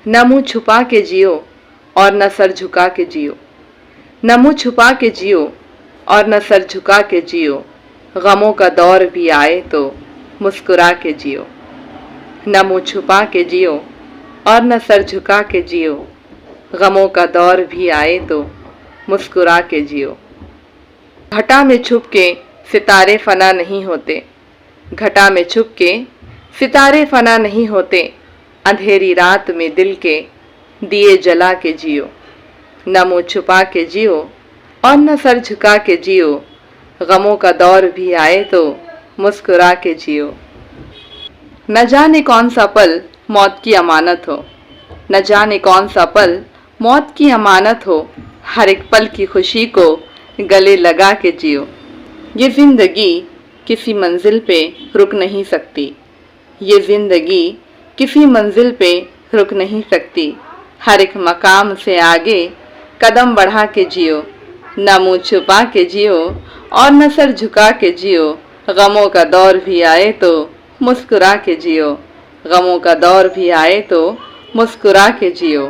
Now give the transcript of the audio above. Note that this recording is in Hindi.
न मुंह छुपा के जियो और न सर झुका के जियो। न मुंह छुपा के जियो और न सर झुका के जियो। गमों का दौर भी आए तो मुस्कुरा के जियो। न मुंह छुपा के जियो और न सर झुका के जियो। गमों का दौर भी आए तो मुस्कुरा के जियो। घटा में छुप के सितारे फना नहीं होते। घटा में छुप के सितारे फना नहीं होते। अंधेरी रात में दिल के दिए जला के जियो। न मुंह छुपा के जियो और न सर झुका के जियो। गमों का दौर भी आए तो मुस्कुरा के जियो। न जाने कौन सा पल मौत की अमानत हो। न जाने कौन सा पल मौत की अमानत हो। हर एक पल की खुशी को गले लगा के जियो। ये जिंदगी किसी मंजिल पे रुक नहीं सकती। ये जिंदगी किसी मंजिल पे रुक नहीं सकती। हर एक मकाम से आगे कदम बढ़ा के जियो। न मुंह छुपा के जियो और न सर झुका के जियो। गमों का दौर भी आए तो मुस्कुरा के जियो। गमों का दौर भी आए तो मुस्कुरा के जियो।